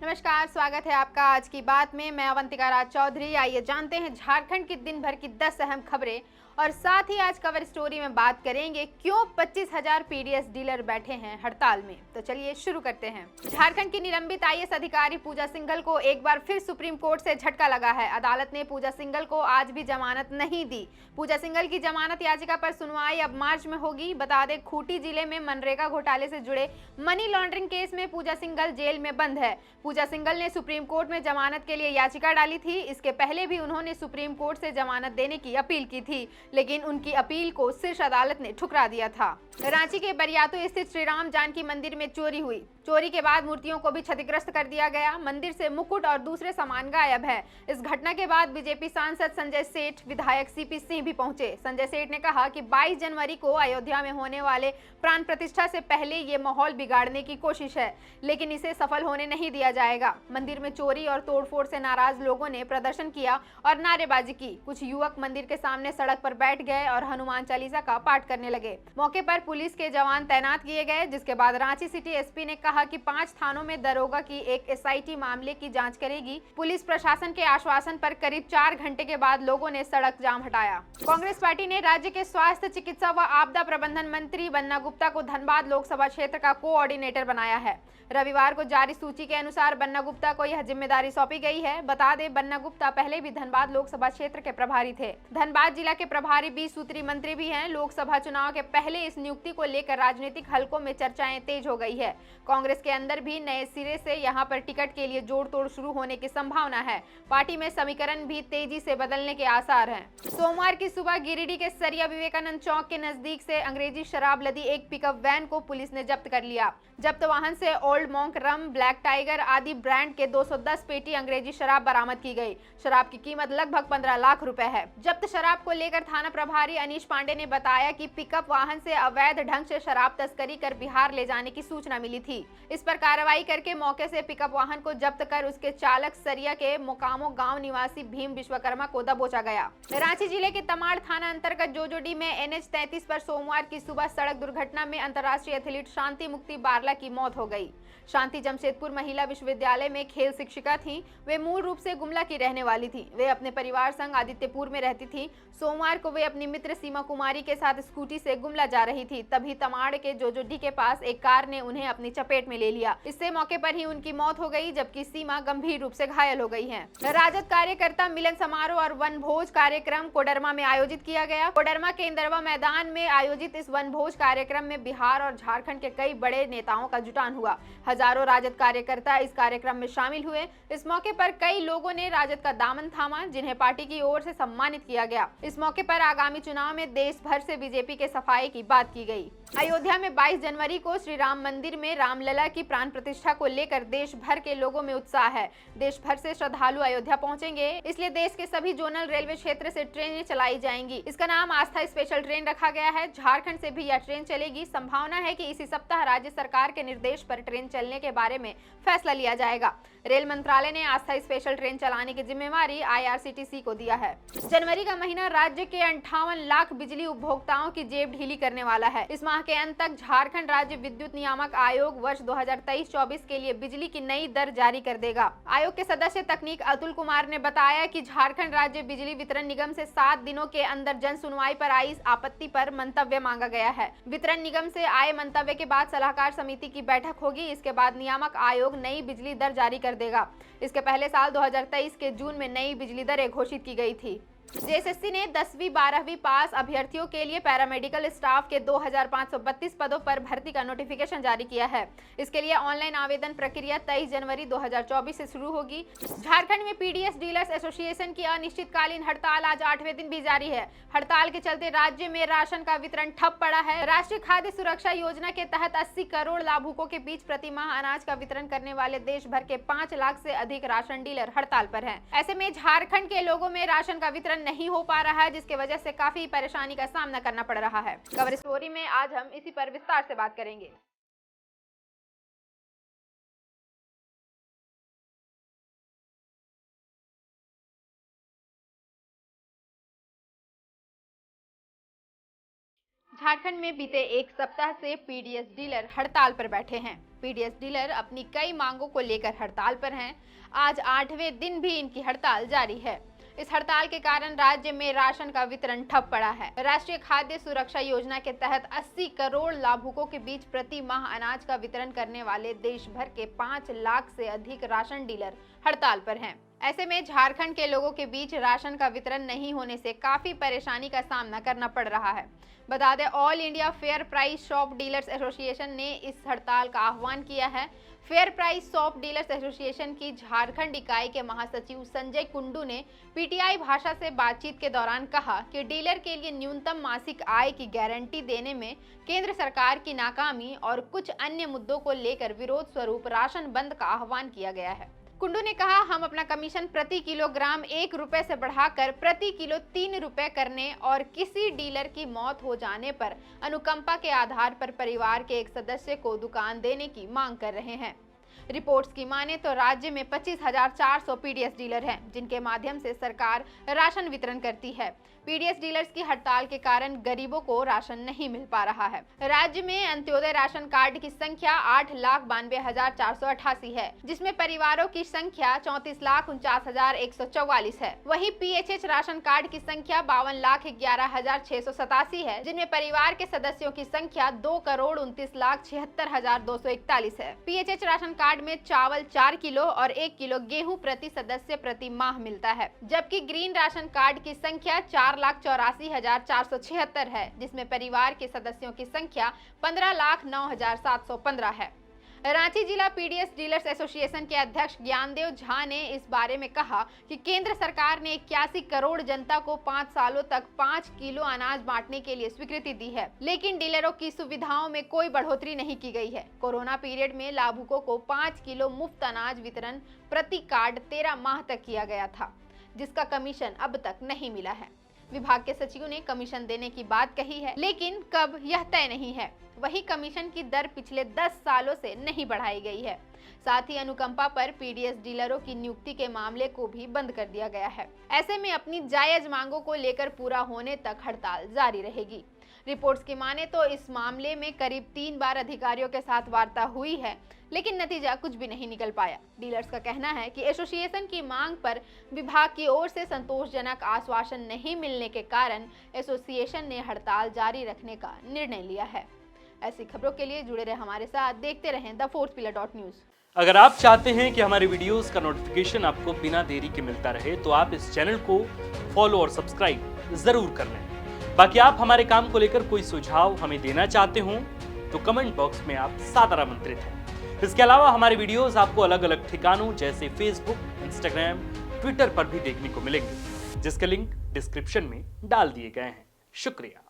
नमस्कार, स्वागत है आपका आज की बात में। मैं अवंतिका राज चौधरी। आइए जानते हैं झारखंड की दिन भर की 10 अहम खबरें और साथ ही आज कवर स्टोरी में बात करेंगे क्यों 25,000 पीडीएस डीलर बैठे हैं हड़ताल में। तो चलिए शुरू करते हैं। झारखंड की निलंबित आईएएस अधिकारी पूजा सिंघल को एक बार फिर सुप्रीम कोर्ट से झटका लगा है। अदालत ने पूजा सिंघल को आज भी जमानत नहीं दी। पूजा सिंघल की जमानत याचिका पर सुनवाई अब मार्च में होगी। बता दें, खूंटी जिले में मनरेगा घोटाले से जुड़े मनी लॉन्ड्रिंग केस में पूजा सिंघल जेल में बंद है। पूजा सिंघल ने सुप्रीम कोर्ट में जमानत के लिए याचिका डाली थी। इसके पहले भी उन्होंने सुप्रीम कोर्ट से जमानत देने की अपील की थी, लेकिन उनकी अपील को शीर्ष अदालत ने ठुकरा दिया था। रांची के बरियातू स्थित श्री राम जानकी मंदिर में चोरी हुई। चोरी के बाद मूर्तियों को भी क्षतिग्रस्त कर दिया गया। मंदिर से मुकुट और दूसरे सामान गायब है। इस घटना के बाद बीजेपी सांसद संजय सेठ, विधायक सीपी सिंह भी पहुंचे। संजय सेठ ने कहा कि 22 जनवरी को अयोध्या में होने वाले प्राण प्रतिष्ठा से पहले ये माहौल बिगाड़ने की कोशिश है, लेकिन इसे सफल होने नहीं दिया जाएगा। मंदिर में चोरी और तोड़फोड़ से नाराज लोगों ने प्रदर्शन किया और नारेबाजी की। कुछ युवक मंदिर के सामने सड़क पर बैठ गए और हनुमान चालीसा का पाठ करने लगे। मौके पर पुलिस के जवान तैनात किए गए, जिसके बाद रांची सिटी एसपी ने कहा कि 5 थानों में दरोगा की एक एसआईटी मामले की जांच करेगी। पुलिस प्रशासन के आश्वासन पर करीब 4 घंटे के बाद लोगों ने सड़क जाम हटाया। कांग्रेस पार्टी ने राज्य के स्वास्थ्य, चिकित्सा व आपदा प्रबंधन मंत्री बन्ना गुप्ता को धनबाद लोकसभा क्षेत्र का कोऑर्डिनेटर बनाया है। रविवार को जारी सूची के अनुसार बन्ना गुप्ता को यह जिम्मेदारी सौंपी गई है। बता दें, बन्ना गुप्ता पहले भी धनबाद लोकसभा क्षेत्र के प्रभारी थे। धनबाद जिला के प्रभारी 20 सूत्री मंत्री भी हैं। लोकसभा चुनाव के पहले इस नियुक्ति को लेकर राजनीतिक हलकों में चर्चाएं तेज हो गई है। कांग्रेस के अंदर भी नए सिरे से यहां पर टिकट के लिए जोड़ तोड़ शुरू होने की संभावना है। पार्टी में समीकरण भी तेजी से बदलने के आसार हैं। सोमवार की सुबह गिरिडीह के सरिया विवेकानंद चौक के नजदीक से अंग्रेजी शराब लदी एक पिकअप वैन को पुलिस ने जब्त कर लिया। जब्त वाहन से ओल्ड मॉन्क रम, ब्लैक टाइगर आदि ब्रांड के 210 पेटी अंग्रेजी शराब बरामद की गई। शराब की कीमत लगभग 15 लाख रुपए है। जब्त शराब को लेकर थाना प्रभारी अनीश पांडे ने बताया कि पिकअप वाहन से अवैध ढंग से शराब तस्करी कर बिहार ले जाने की सूचना मिली थी। इस पर कार्रवाई करके मौके से पिकअप वाहन को जब्त कर उसके चालक सरिया के मोकामो गांव निवासी भीम विश्वकर्मा को दबोचा गया। रांची जिले के तमाड़ थाना अंतर्गत जोजोडी में NH 33 पर सोमवार की सुबह सड़क दुर्घटना में अंतर्राष्ट्रीय एथलीट शांति मुक्ति बारला की मौत हो गई। शांति जमशेदपुर महिला विश्वविद्यालय में खेल शिक्षिका थी। वे मूल रूप से गुमला की रहने वाली थी। वे अपने परिवार संग आदित्यपुर में रहती थी। सोमवार को वे अपनी मित्र सीमा कुमारी के साथ स्कूटी से गुमला जा रही थी। तभी तमाड़ के जोजोडी के पास एक कार ने उन्हें अपनी चपेट में ले लिया। इससे मौके पर ही उनकी मौत हो गई, जबकि सीमा गंभीर रूप से घायल हो गई है। राजद कार्यकर्ता मिलन समारोह और वनभोज कार्यक्रम कोडरमा में आयोजित किया गया। कोडरमा के इंदरवा मैदान में आयोजित इस वनभोज कार्यक्रम में बिहार और झारखंड के कई बड़े नेताओं का जुटान हुआ। हजारों राजद कार्यकर्ता इस कार्यक्रम में शामिल हुए। इस मौके पर कई लोगों ने राजद का दामन थामा, जिन्हें पार्टी की ओर से सम्मानित किया गया। इस मौके पर आगामी चुनाव में देश भर से बीजेपी के सफाई की बात की गई। अयोध्या में 22 जनवरी को श्री राम मंदिर में रामलला की प्राण प्रतिष्ठा को लेकर देश भर के लोगों में उत्साह है। देश भर से श्रद्धालु अयोध्या पहुंचेंगे, इसलिए देश के सभी जोनल रेलवे क्षेत्र से ट्रेनें चलाई जाएंगी। इसका नाम आस्था स्पेशल ट्रेन रखा गया है। झारखंड से भी यह ट्रेन चलेगी। संभावना है कि इसी सप्ताह राज्य सरकार के निर्देश पर ट्रेन चलने के बारे में फैसला लिया जाएगा। रेल मंत्रालय ने आस्था स्पेशल ट्रेन चलाने की जिम्मेवारी IRCTC को दिया है। जनवरी का महीना राज्य के 58 लाख बिजली उपभोक्ताओं की जेब ढीली करने वाला है। इस माह के अंत तक झारखंड राज्य विद्युत नियामक आयोग वर्ष 2023-24 के लिए बिजली की नई दर जारी कर देगा। आयोग के सदस्य तकनीक अतुल कुमार ने बताया कि झारखंड राज्य बिजली वितरण निगम से 7 दिनों के अंदर जन सुनवाई पर आई आपत्ति पर मंतव्य मांगा गया है। वितरण निगम से आए मंतव्य के बाद सलाहकार समिति की बैठक होगी। इसके बाद नियामक आयोग नई बिजली दर जारी कर देगा। इसके पहले साल 2023 के जून में नई बिजली दरें घोषित की गई थी। जेएसएससी ने 10वीं 12वीं पास अभ्यर्थियों के लिए पैरामेडिकल स्टाफ के 2532 पदों पर भर्ती का नोटिफिकेशन जारी किया है। इसके लिए ऑनलाइन आवेदन प्रक्रिया 23 जनवरी 2024 से शुरू होगी। झारखंड में पीडीएस डीलर्स एसोसिएशन की अनिश्चितकालीन हड़ताल आज 8वें दिन भी जारी है। हड़ताल के चलते राज्य में राशन का वितरण ठप पड़ा है। राष्ट्रीय खाद्य सुरक्षा योजना के तहत 80 करोड़ लाभुकों के बीच प्रतिमाह अनाज का वितरण करने वाले देश भर के 5 लाख से अधिक राशन डीलर हड़ताल पर हैं। ऐसे में झारखंड के लोगों में राशन का वितरण नहीं हो पा रहा है, जिसकी वजह से काफी परेशानी का सामना करना पड़ रहा है। कवर स्टोरी में आज हम इसी पर विस्तार से बात करेंगे। झारखंड में बीते एक सप्ताह से पीडीएस डीलर हड़ताल पर बैठे हैं। पीडीएस डीलर अपनी कई मांगों को लेकर हड़ताल पर हैं। आज 8वें दिन भी इनकी हड़ताल जारी है। इस हड़ताल के कारण राज्य में राशन का वितरण ठप पड़ा है। राष्ट्रीय खाद्य सुरक्षा योजना के तहत 80 करोड़ लाभुकों के बीच प्रति माह अनाज का वितरण करने वाले देश भर के 5 लाख से अधिक राशन डीलर हड़ताल पर हैं। ऐसे में झारखंड के लोगों के बीच राशन का वितरण नहीं होने से काफी परेशानी का सामना करना पड़ रहा है। बता दें, all India fair price shop dealers association ने इस हड़ताल का आह्वान किया है। Fair price shop dealers association की झारखंड इकाई के महासचिव संजय कुंडू ने पीटीआई भाषा से बातचीत के दौरान कहा कि डीलर के लिए न्यूनतम मासिक आय की गारंटी देने में केंद्र सरकार की नाकामी और कुछ अन्य मुद्दों को लेकर विरोध स्वरूप राशन बंद का आह्वान किया गया है। कुंडू ने कहा, हम अपना कमीशन प्रति किलोग्राम 1 रुपए से बढ़ाकर प्रति किलो 3 रुपए करने और किसी डीलर की मौत हो जाने पर अनुकंपा के आधार पर परिवार के एक सदस्य को दुकान देने की मांग कर रहे हैं। रिपोर्ट्स की माने तो राज्य में 25,400 पीडीएस डीलर हैं, जिनके माध्यम से सरकार राशन वितरण करती है। पीडीएस डीलर्स की हड़ताल के कारण गरीबों को राशन नहीं मिल पा रहा है। राज्य में अंत्योदय राशन कार्ड की संख्या 8,92,488 है, जिसमें परिवारों की संख्या 34,49,144 है। वहीं पीएचएच राशन कार्ड की संख्या 52,11,687 है, जिनमें परिवार के सदस्यों की संख्या 2,29,76,241 है। पीएचएच राशन कार्ड में चावल 4 किलो और 1 किलो गेहूं प्रति सदस्य प्रति माह मिलता है, जबकि ग्रीन राशन कार्ड की संख्या 4,84,476 है, जिसमें परिवार के सदस्यों की संख्या 15,09,715 है। रांची जिला पीडीएस डीलर्स एसोसिएशन के अध्यक्ष ज्ञानदेव झा ने इस बारे में कहा कि केंद्र सरकार ने 81 करोड़ जनता को 5 सालों तक 5 किलो अनाज बांटने के लिए स्वीकृति दी है, लेकिन डीलरों की सुविधाओं में कोई बढ़ोतरी नहीं की गई है। कोरोना पीरियड में लाभुकों को 5 किलो मुफ्त अनाज वितरण प्रति कार्ड 13 माह तक किया गया था, जिसका कमीशन अब तक नहीं मिला है। विभाग के सचिव ने कमीशन देने की बात कही है, लेकिन कब यह तय नहीं है। वही कमीशन की दर पिछले 10 सालों से नहीं बढ़ाई गई है। साथ ही अनुकंपा पर पीडीएस डीलरों की नियुक्ति के मामले को भी बंद कर दिया गया है। ऐसे में अपनी जायज मांगों को लेकर पूरा होने तक हड़ताल जारी रहेगी। रिपोर्ट्स की माने तो इस मामले में करीब 3 बार अधिकारियों के साथ वार्ता हुई है, लेकिन नतीजा कुछ भी नहीं निकल पाया। डीलर्स का कहना है कि एसोसिएशन की मांग पर विभाग की ओर से संतोषजनक आश्वासन नहीं मिलने के कारण एसोसिएशन ने हड़ताल जारी रखने का निर्णय लिया है। ऐसी खबरों के लिए जुड़े रहे हमारे साथ, देखते रहें @4thPillar.news। अगर आप चाहते हैं कि हमारे वीडियोस का नोटिफिकेशन आपको बिना देरी के मिलता रहे, तो आप इस चैनल को फॉलो और सब्सक्राइब जरूर कर लें। बाकी आप हमारे काम को लेकर कोई सुझाव हमें देना चाहते हो तो कमेंट बॉक्स में आप सादर आमंत्रित हैं। इसके अलावा हमारे वीडियोस आपको अलग अलग ठिकानों जैसे फेसबुक, इंस्टाग्राम, ट्विटर पर भी देखने को मिलेंगे, जिसके लिंक डिस्क्रिप्शन में डाल दिए गए हैं। शुक्रिया।